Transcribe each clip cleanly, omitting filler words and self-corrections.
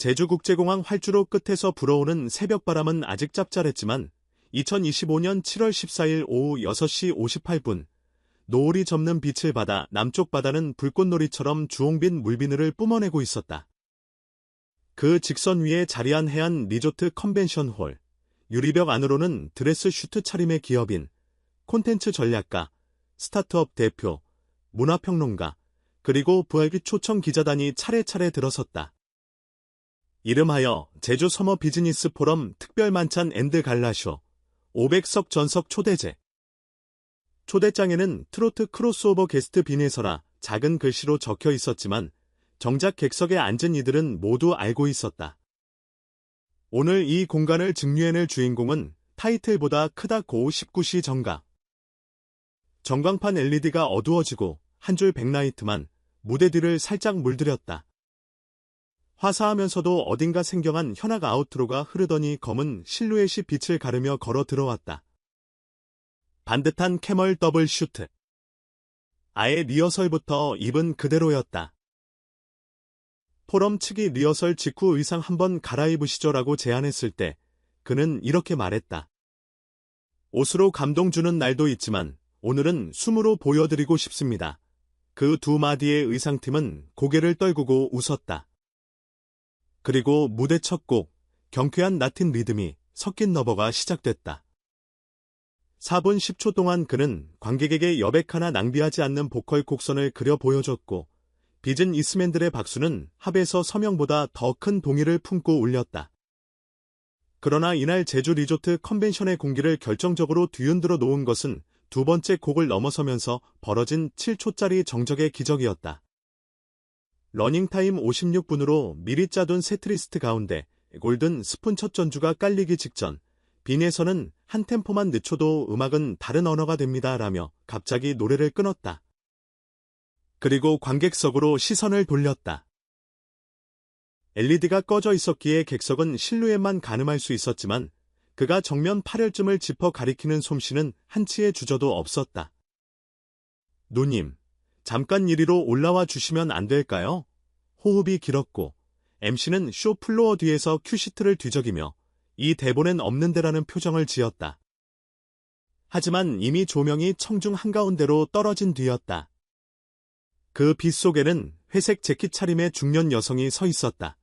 제주국제공항 활주로 끝에서 불어오는 새벽바람은 아직 짭짤했지만 2025년 7월 14일 오후 6시 58분 노을이 접는 빛을 받아 남쪽 바다는 불꽃놀이처럼 주홍빛 물비늘을 뿜어내고 있었다. 그 직선 위에 자리한 해안 리조트 컨벤션홀, 유리벽 안으로는 드레스 슈트 차림의 기업인, 콘텐츠 전략가, 스타트업 대표, 문화평론가, 그리고 VIP 초청 기자단이 차례차례 들어섰다. 이름하여 제주 서머 비즈니스 포럼 특별 만찬 앤드 갈라쇼 500석 전석 초대제. 초대장에는 트로트 크로스오버 게스트 빈에서라 작은 글씨로 적혀 있었지만 정작 객석에 앉은 이들은 모두 알고 있었다. 오늘 이 공간을 증류해낼 주인공은 타이틀보다 크다 고 19시 정각. 전광판 LED가 어두워지고 한 줄 백라이트만 무대 뒤를 살짝 물들였다. 화사하면서도 어딘가 생경한 현악 아우트로가 흐르더니 검은 실루엣이 빛을 가르며 걸어 들어왔다. 반듯한 캐멀 더블 슈트. 아예 리허설부터 입은 그대로였다. 포럼 측이 리허설 직후 의상 한번 갈아입으시죠라고 제안했을 때 그는 이렇게 말했다. 옷으로 감동 주는 날도 있지만 오늘은 숨으로 보여드리고 싶습니다. 그 두 마디의 의상팀은 고개를 떨구고 웃었다. 그리고 무대 첫 곡, 경쾌한 라틴 리듬이 섞인 너버가 시작됐다. 4분 10초 동안 그는 관객에게 여백 하나 낭비하지 않는 보컬 곡선을 그려 보여줬고 빚은 이스맨들의 박수는 합에서 서명보다 더 큰 동의를 품고 울렸다. 그러나 이날 제주 리조트 컨벤션의 공기를 결정적으로 뒤흔들어 놓은 것은 두 번째 곡을 넘어서면서 벌어진 7초짜리 정적의 기적이었다. 러닝타임 56분으로 미리 짜둔 세트리스트 가운데 골든 스푼 첫 전주가 깔리기 직전 빈에서는 한 템포만 늦춰도 음악은 다른 언어가 됩니다 라며 갑자기 노래를 끊었다. 그리고 관객석으로 시선을 돌렸다. LED가 꺼져 있었기에 객석은 실루엣만 가늠할 수 있었지만 그가 정면 8열쯤을 짚어 가리키는 솜씨는 한치의 주저도 없었다. 누님, 잠깐 이리로 올라와 주시면 안 될까요? 호흡이 길었고 MC는 쇼 플로어 뒤에서 큐시트를 뒤적이며 이 대본엔 없는데라는 표정을 지었다. 하지만 이미 조명이 청중 한가운데로 떨어진 뒤였다. 그 빛 속에는 회색 재킷 차림의 중년 여성이 서 있었다.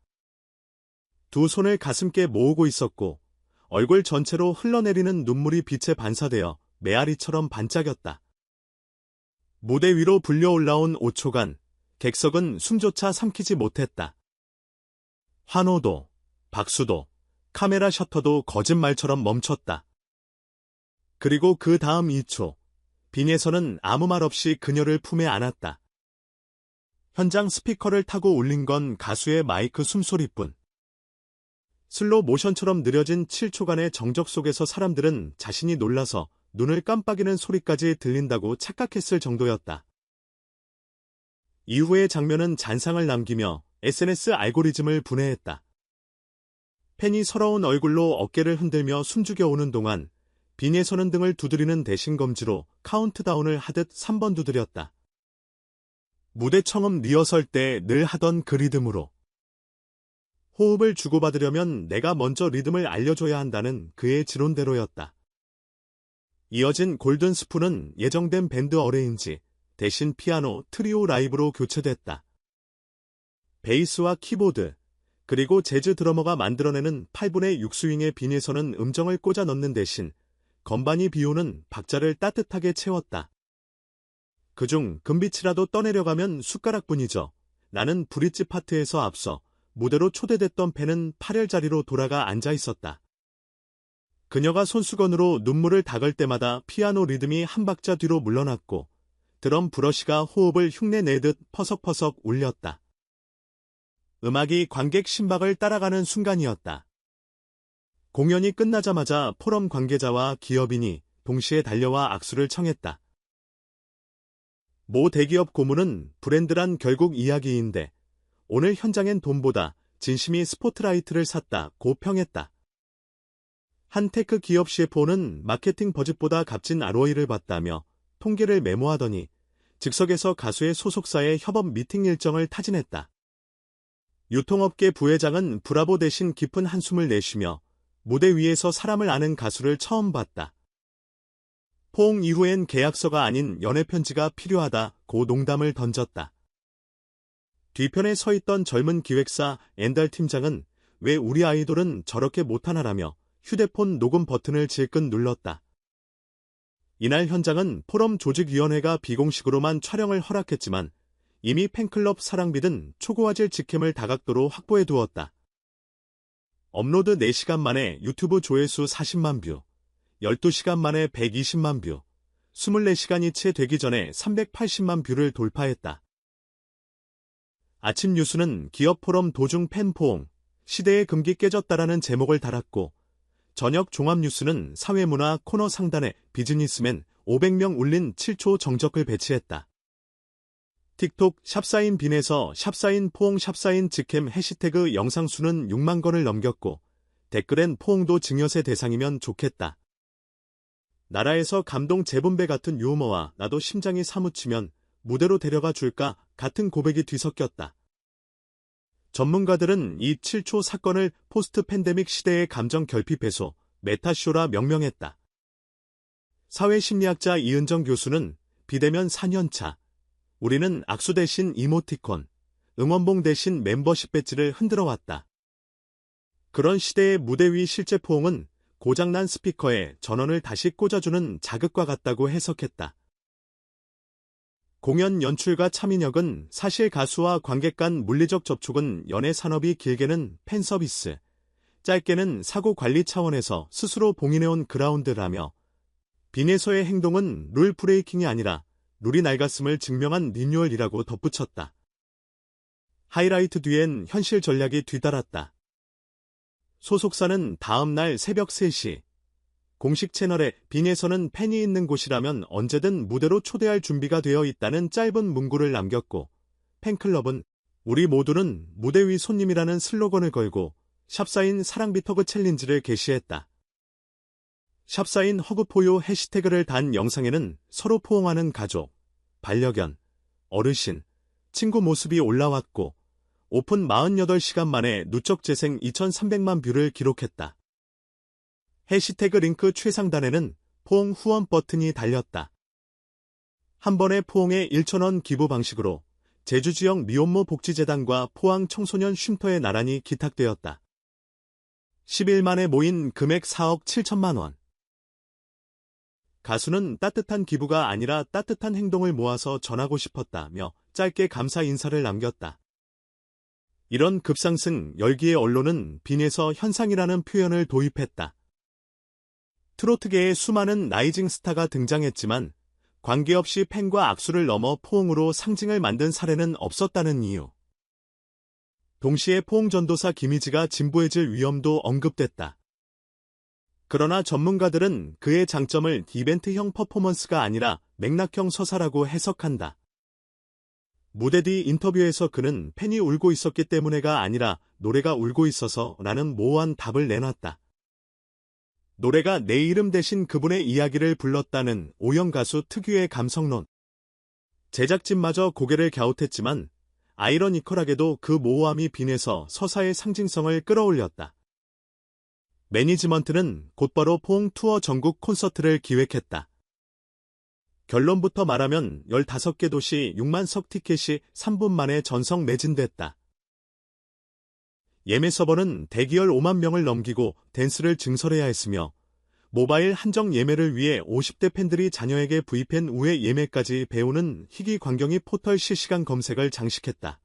두 손을 가슴께 모으고 있었고 얼굴 전체로 흘러내리는 눈물이 빛에 반사되어 메아리처럼 반짝였다. 무대 위로 불려 올라온 5초간 객석은 숨조차 삼키지 못했다. 환호도, 박수도, 카메라 셔터도 거짓말처럼 멈췄다. 그리고 그 다음 2초, 빈에서는 아무 말 없이 그녀를 품에 안았다. 현장 스피커를 타고 울린 건 가수의 마이크 숨소리뿐. 슬로 모션처럼 느려진 7초간의 정적 속에서 사람들은 자신이 놀라서 눈을 깜빡이는 소리까지 들린다고 착각했을 정도였다. 이후의 장면은 잔상을 남기며 SNS 알고리즘을 분해했다. 팬이 서러운 얼굴로 어깨를 흔들며 숨죽여 오는 동안 빈에서는 등을 두드리는 대신 검지로 카운트다운을 하듯 3번 두드렸다. 무대 청음 리허설 때 늘 하던 그 리듬으로. 호흡을 주고받으려면 내가 먼저 리듬을 알려줘야 한다는 그의 지론대로였다. 이어진 골든 스푼은 예정된 밴드 어레인지, 대신 피아노, 트리오 라이브로 교체됐다. 베이스와 키보드, 그리고 재즈 드러머가 만들어내는 8분의 6 스윙의 빈에서는 음정을 꽂아 넣는 대신 건반이 비오는 박자를 따뜻하게 채웠다. 그중 금빛이라도 떠내려가면 숟가락뿐이죠. 나는 브릿지 파트에서 앞서 무대로 초대됐던 팬은 8열 자리로 돌아가 앉아 있었다. 그녀가 손수건으로 눈물을 닦을 때마다 피아노 리듬이 한 박자 뒤로 물러났고 드럼 브러쉬가 호흡을 흉내내듯 퍼석퍼석 울렸다. 음악이 관객 심박을 따라가는 순간이었다. 공연이 끝나자마자 포럼 관계자와 기업인이 동시에 달려와 악수를 청했다. 모 대기업 고문은 브랜드란 결국 이야기인데 오늘 현장엔 돈보다 진심이 스포트라이트를 샀다고 평했다. 한 테크 기업 CFO는 마케팅 버짓보다 값진 ROI를 봤다며 통계를 메모하더니 즉석에서 가수의 소속사의 협업 미팅 일정을 타진했다. 유통업계 부회장은 브라보 대신 깊은 한숨을 내쉬며 무대 위에서 사람을 아는 가수를 처음 봤다. 포옹 이후엔 계약서가 아닌 연애편지가 필요하다고 농담을 던졌다. 뒤편에 서 있던 젊은 기획사 엔달 팀장은 왜 우리 아이돌은 저렇게 못하나라며 휴대폰 녹음 버튼을 질끈 눌렀다. 이날 현장은 포럼 조직위원회가 비공식으로만 촬영을 허락했지만 이미 팬클럽 사랑비든 초고화질 직캠을 다각도로 확보해 두었다. 업로드 4시간 만에 유튜브 조회수 40만 뷰, 12시간 만에 120만 뷰, 24시간이 채 되기 전에 380만 뷰를 돌파했다. 아침 뉴스는 기업 포럼 도중 팬 포옹, 시대의 금기 깨졌다라는 제목을 달았고, 저녁 종합뉴스는 사회문화 코너 상단에 비즈니스맨 500명 울린 7초 정적을 배치했다. 틱톡 샵사인 빈에서 샵사인 포옹 샵사인 직캠 해시태그 영상 수는 6만 건을 넘겼고, 댓글엔 포옹도 증여세 대상이면 좋겠다. 나라에서 감동 재분배 같은 유머와 나도 심장이 사무치면 무대로 데려가 줄까 같은 고백이 뒤섞였다. 전문가들은 이 7초 사건을 포스트 팬데믹 시대의 감정 결핍 해소, 메타쇼라 명명했다. 사회심리학자 이은정 교수는 비대면 4년차, 우리는 악수 대신 이모티콘, 응원봉 대신 멤버십 배지를 흔들어 왔다. 그런 시대의 무대 위 실제 포옹은 고장난 스피커에 전원을 다시 꽂아주는 자극과 같다고 해석했다. 공연 연출과 참인역은 사실 가수와 관객 간 물리적 접촉은 연예 산업이 길게는 팬 서비스, 짧게는 사고 관리 차원에서 스스로 봉인해온 그라운드라며 빈에서의 행동은 룰 브레이킹이 아니라 룰이 낡았음을 증명한 리뉴얼이라고 덧붙였다. 하이라이트 뒤엔 현실 전략이 뒤따랐다. 소속사는 다음 날 새벽 3시 공식 채널에 빈에서는 팬이 있는 곳이라면 언제든 무대로 초대할 준비가 되어 있다는 짧은 문구를 남겼고, 팬클럽은 우리 모두는 무대 위 손님이라는 슬로건을 걸고 샵사인 사랑비터그 챌린지를 게시했다. 샵사인 허그포유 해시태그를 단 영상에는 서로 포옹하는 가족, 반려견, 어르신, 친구 모습이 올라왔고, 오픈 48시간 만에 누적 재생 2300만 뷰를 기록했다. 해시태그 링크 최상단에는 포옹 후원 버튼이 달렸다. 한 번의 포옹에 1,000원 기부 방식으로 제주지역 미혼모 복지재단과 포항 청소년 쉼터에 나란히 기탁되었다. 10일 만에 모인 금액 4억 7천만 원. 가수는 따뜻한 기부가 아니라 따뜻한 행동을 모아서 전하고 싶었다며 짧게 감사 인사를 남겼다. 이런 급상승 열기의 언론은 빈에서 현상이라는 표현을 도입했다. 트로트계에 수많은 라이징 스타가 등장했지만 관계없이 팬과 악수를 넘어 포옹으로 상징을 만든 사례는 없었다는 이유. 동시에 포옹 전도사 김희지가 진보해질 위험도 언급됐다. 그러나 전문가들은 그의 장점을 이벤트형 퍼포먼스가 아니라 맥락형 서사라고 해석한다. 무대 뒤 인터뷰에서 그는 팬이 울고 있었기 때문에가 아니라 노래가 울고 있어서 라는 모호한 답을 내놨다. 노래가 내 이름 대신 그분의 이야기를 불렀다는 오영 가수 특유의 감성론. 제작진마저 고개를 갸웃했지만 아이러니컬하게도 그 모호함이 빈에서 서사의 상징성을 끌어올렸다. 매니지먼트는 곧바로 포옹 투어 전국 콘서트를 기획했다. 결론부터 말하면 15개 도시 6만 석 티켓이 3분 만에 전석 매진됐다. 예매 서버는 대기열 5만 명을 넘기고 댄스를 증설해야 했으며 모바일 한정 예매를 위해 50대 팬들이 자녀에게 구입한 우회 예매까지 배우는 희귀 광경이 포털 실시간 검색을 장식했다.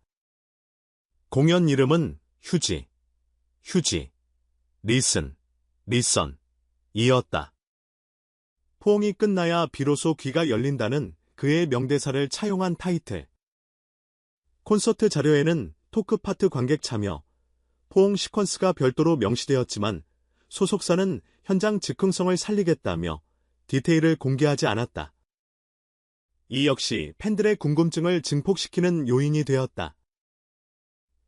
공연 이름은 휴지, 리슨, 이었다. 포옹이 끝나야 비로소 귀가 열린다는 그의 명대사를 차용한 타이틀. 콘서트 자료에는 토크 파트 관객 참여, 포옹 시퀀스가 별도로 명시되었지만 소속사는 현장 즉흥성을 살리겠다며 디테일을 공개하지 않았다. 이 역시 팬들의 궁금증을 증폭시키는 요인이 되었다.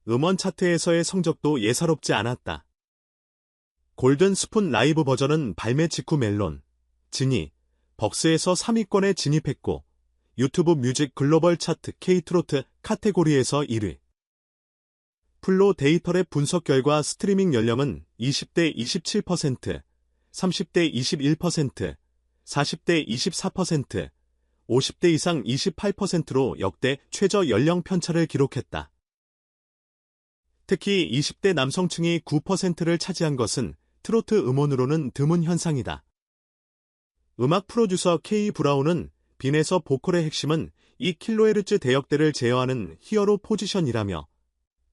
음원 차트에서의 성적도 예사롭지 않았다. 골든 스푼 라이브 버전은 발매 직후 멜론, 지니, 벅스에서 3위권에 진입했고 유튜브 뮤직 글로벌 차트 K-트로트 카테고리에서 1위. 플로 데이터랩 분석 결과 스트리밍 연령은 20대 27%, 30대 21%, 40대 24%, 50대 이상 28%로 역대 최저 연령 편차를 기록했다. 특히 20대 남성층이 9%를 차지한 것은 트로트 음원으로는 드문 현상이다. 음악 프로듀서 K 브라운은 빈에서 보컬의 핵심은 2kHz 대역대를 제어하는 히어로 포지션이라며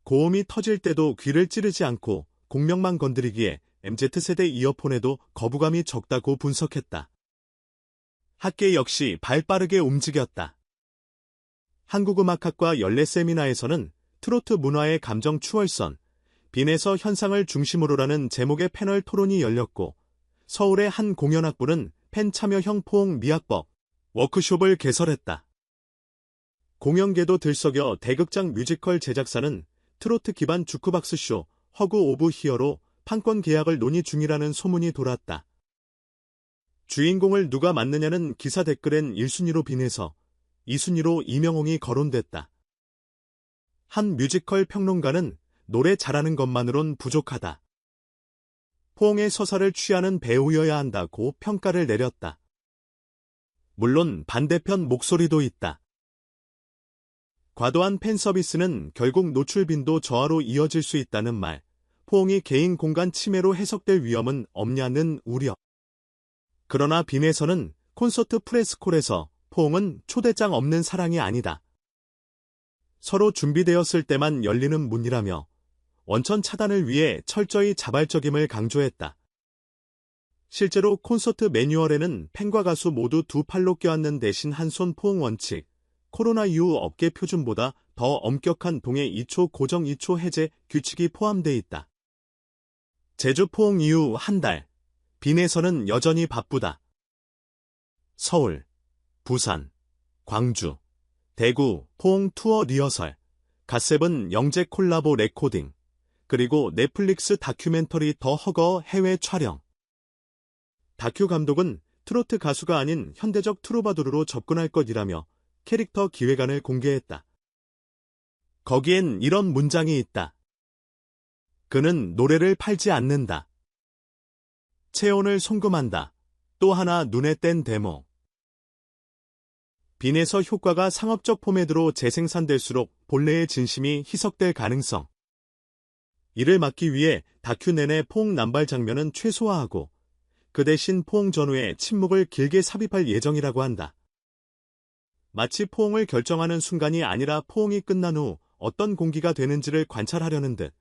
고음이 터질 때도 귀를 찌르지 않고 공명만 건드리기에 MZ세대 이어폰에도 거부감이 적다고 분석했다. 학계 역시 발빠르게 움직였다. 한국음악학과 연례 세미나에서는 트로트 문화의 감정 추월선, 빈에서 현상을 중심으로라는 제목의 패널 토론이 열렸고 서울의 한 공연학부는 팬 참여형 포옹 미학법 워크숍을 개설했다. 공연계도 들썩여 대극장 뮤지컬 제작사는 트로트 기반 주크박스쇼 허그 오브 히어로 판권 계약을 논의 중이라는 소문이 돌았다. 주인공을 누가 맡느냐는 기사 댓글엔 1순위로 빈에서, 2순위로 이명웅이 거론됐다. 한 뮤지컬 평론가는 노래 잘하는 것만으론 부족하다. 포옹의 서사를 취하는 배우여야 한다고 평가를 내렸다. 물론 반대편 목소리도 있다. 과도한 팬 서비스는 결국 노출 빈도 저하로 이어질 수 있다는 말, 포옹이 개인 공간 침해로 해석될 위험은 없냐는 우려. 그러나 빈에서는 콘서트 프레스콜에서 포옹은 초대장 없는 사랑이 아니다. 서로 준비되었을 때만 열리는 문이라며 원천 차단을 위해 철저히 자발적임을 강조했다. 실제로 콘서트 매뉴얼에는 팬과 가수 모두 두 팔로 껴안는 대신 한 손 포옹 원칙, 코로나 이후 업계 표준보다 더 엄격한 동해 2초 고정 2초 해제 규칙이 포함돼 있다. 제주 포옹 이후 한 달, 빈에서는 여전히 바쁘다. 서울, 부산, 광주, 대구 포옹 투어 리허설, 갓세븐 영재 콜라보 레코딩, 그리고 넷플릭스 다큐멘터리 더 허거 해외 촬영. 다큐 감독은 트로트 가수가 아닌 현대적 트루바두르로 접근할 것이라며 캐릭터 기획안을 공개했다. 거기엔 이런 문장이 있다. 그는 노래를 팔지 않는다. 체온을 송금한다. 또 하나 눈에 띈 데모. 빈에서 효과가 상업적 포맷으로 재생산될수록 본래의 진심이 희석될 가능성. 이를 막기 위해 다큐 내내 포옹 남발 장면은 최소화하고 그 대신 포옹 전후에 침묵을 길게 삽입할 예정이라고 한다. 마치 포옹을 결정하는 순간이 아니라 포옹이 끝난 후 어떤 공기가 되는지를 관찰하려는 듯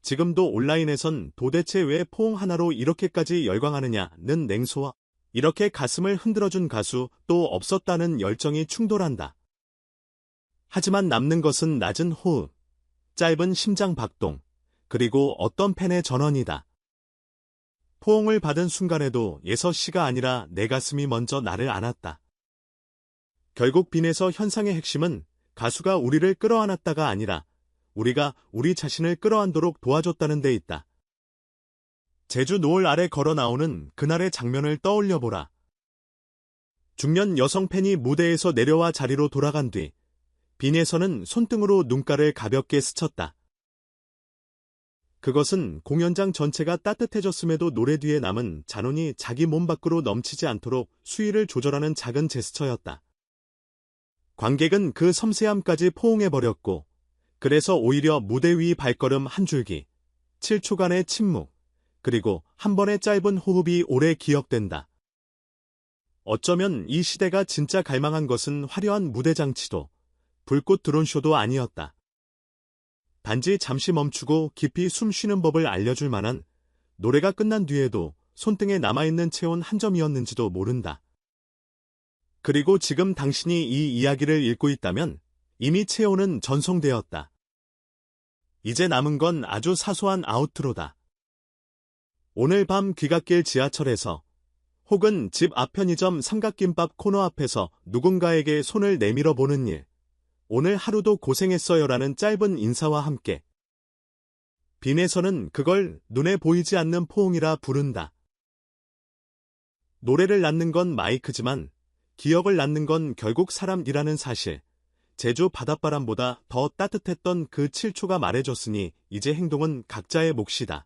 지금도 온라인에선 도대체 왜 포옹 하나로 이렇게까지 열광하느냐는 냉소와 이렇게 가슴을 흔들어준 가수 또 없었다는 열정이 충돌한다. 하지만 남는 것은 낮은 호흡, 짧은 심장 박동, 그리고 어떤 팬의 전원이다. 포옹을 받은 순간에도 6시가 아니라 내 가슴이 먼저 나를 안았다. 결국 빈에서 현상의 핵심은 가수가 우리를 끌어안았다가 아니라 우리가 우리 자신을 끌어안도록 도와줬다는 데 있다. 제주 노을 아래 걸어 나오는 그날의 장면을 떠올려보라. 중년 여성 팬이 무대에서 내려와 자리로 돌아간 뒤 빈에서는 손등으로 눈가를 가볍게 스쳤다. 그것은 공연장 전체가 따뜻해졌음에도 노래 뒤에 남은 잔혼이 자기 몸 밖으로 넘치지 않도록 수위를 조절하는 작은 제스처였다. 관객은 그 섬세함까지 포옹해버렸고 그래서 오히려 무대 위 발걸음 한 줄기, 7초간의 침묵, 그리고 한 번의 짧은 호흡이 오래 기억된다. 어쩌면 이 시대가 진짜 갈망한 것은 화려한 무대 장치도, 불꽃 드론쇼도 아니었다. 단지 잠시 멈추고 깊이 숨 쉬는 법을 알려줄 만한 노래가 끝난 뒤에도 손등에 남아있는 체온 한 점이었는지도 모른다. 그리고 지금 당신이 이 이야기를 읽고 있다면 이미 체온은 전송되었다. 이제 남은 건 아주 사소한 아우트로다. 오늘 밤 귀갓길 지하철에서 혹은 집 앞 편의점 삼각김밥 코너 앞에서 누군가에게 손을 내밀어 보는 일. 오늘 하루도 고생했어요라는 짧은 인사와 함께 빈에서는 그걸 눈에 보이지 않는 포옹이라 부른다. 노래를 낳는 건 마이크지만 기억을 낳는 건 결국 사람이라는 사실. 제주 바닷바람보다 더 따뜻했던 그 7초가 말해줬으니 이제 행동은 각자의 몫이다.